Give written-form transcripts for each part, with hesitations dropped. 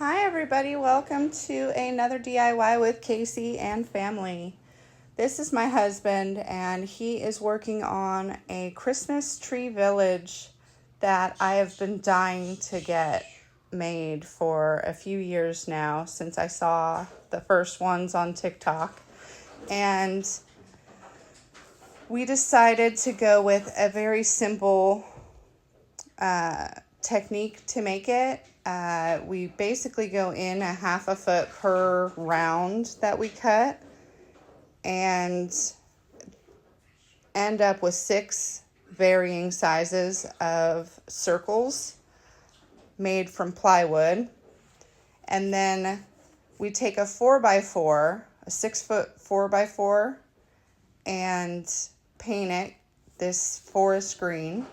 Hi everybody, welcome to another DIY with Casey and family. This is my husband and he is working on a Christmas tree village that I have been dying to get made for a few years now since I saw the first ones on TikTok. And we decided to go with a very simple technique to make it. We basically go in 1/2 foot per round that we cut and end up with 6 varying sizes of circles made from plywood. And then we take a 4x4, a 6-foot 4x4, and paint it this forest green.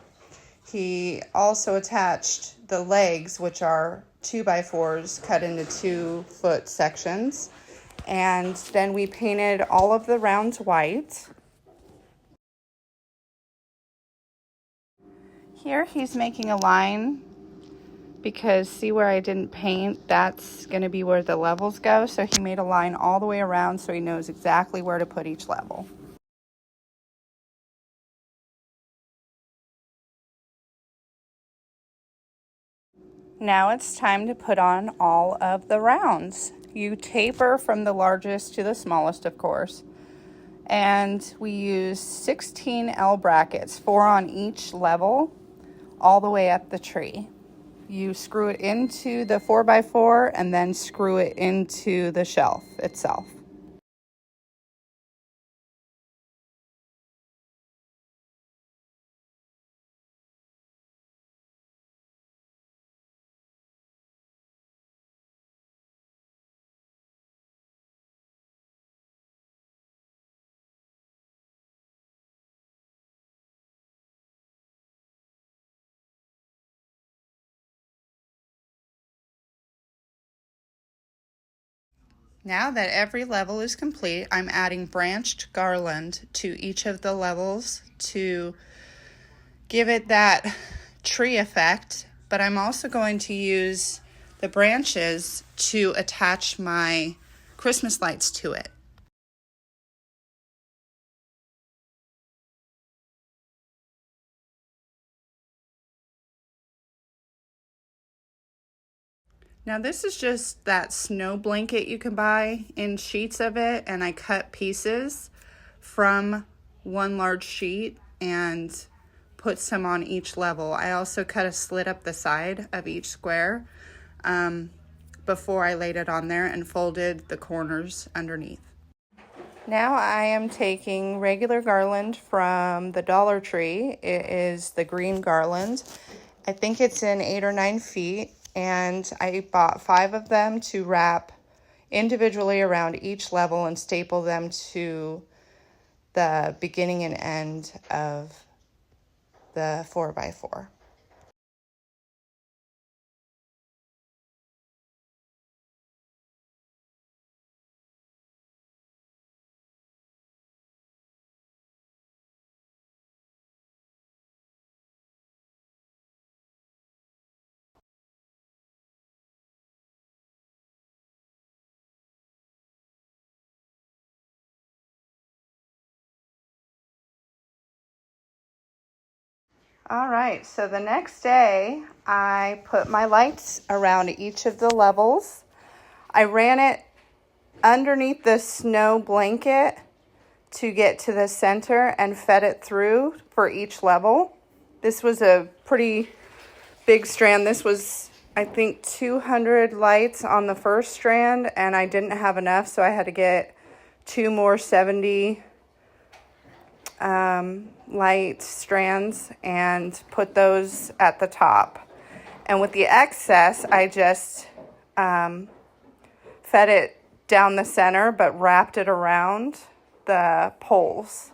He also attached the legs, which are 2x4s cut into 2-foot sections. And then we painted all of the rounds white. Here he's making a line because see where I didn't paint? That's going to be where the levels go. So he made a line all the way around so he knows exactly where to put each level. Now it's time to put on all of the rounds. You taper from the largest to the smallest, of course. And we use 16 L brackets, 4 on each level, all the way up the tree. You screw it into the 4x4 and then screw it into the shelf itself. Now that every level is complete, I'm adding branched garland to each of the levels to give it that tree effect, but I'm also going to use the branches to attach my Christmas lights to it. Now this is just that snow blanket you can buy in sheets of it, and I cut pieces from one large sheet and put some on each level. I also cut a slit up the side of each square before I laid it on there and folded the corners underneath. Now I am taking regular garland from the Dollar Tree. It is the green garland. I think it's in 8 or 9 feet, and I bought 5 of them to wrap individually around each level and staple them to the beginning and end of the 4x4. All right, so the next day I put my lights around each of the levels. I ran it underneath the snow blanket to get to the center and fed it through for each level. This was a pretty big strand. This was, I think, 200 lights on the first strand, and I didn't have enough, so I had to get 2 more 70 light strands and put those at the top. And with the excess, I just fed it down the center but wrapped it around the poles.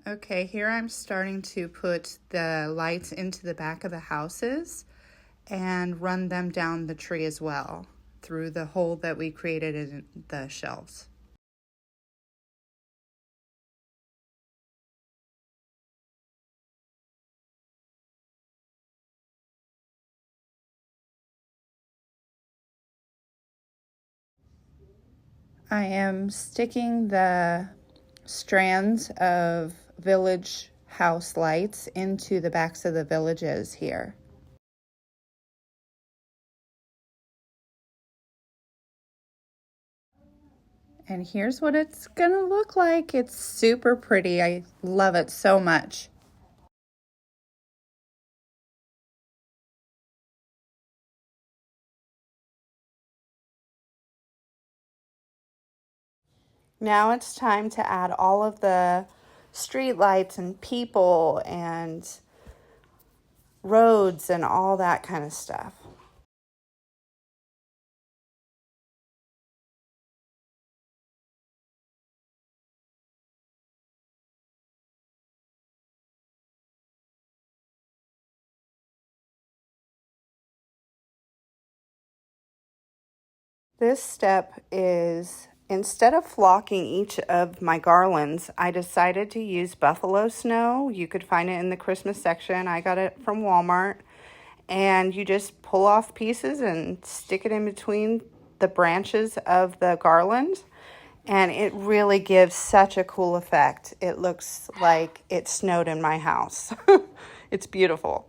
Okay, here I'm starting to put the lights into the back of the houses and run them down the tree as well through the hole that we created in the shelves. I am sticking the strands of village house lights into the backs of the villages here. And here's what it's gonna look like. It's super pretty. I love it so much. Now it's time to add all of the street lights and people and roads and all that kind of stuff. This step is, instead of flocking each of my garlands, I decided to use buffalo snow. You could find it in the Christmas section. I got it from Walmart. And you just pull off pieces and stick it in between the branches of the garland. And it really gives such a cool effect. It looks like it snowed in my house. It's beautiful.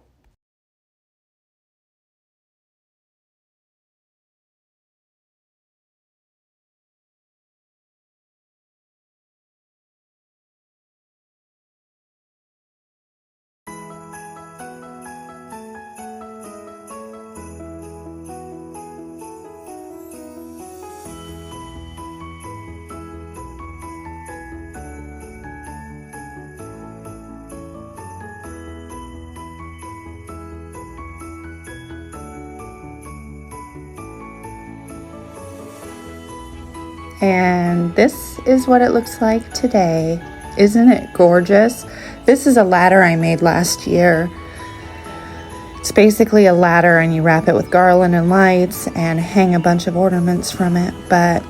And this is what it looks like today. Isn't it gorgeous? This is a ladder I made last year. It's basically a ladder and you wrap it with garland and lights and hang a bunch of ornaments from it. But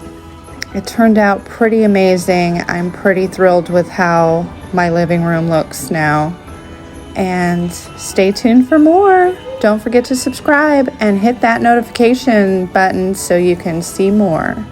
it turned out pretty amazing. I'm pretty thrilled with how my living room looks now. And stay tuned for more. Don't forget to subscribe and hit that notification button so you can see more.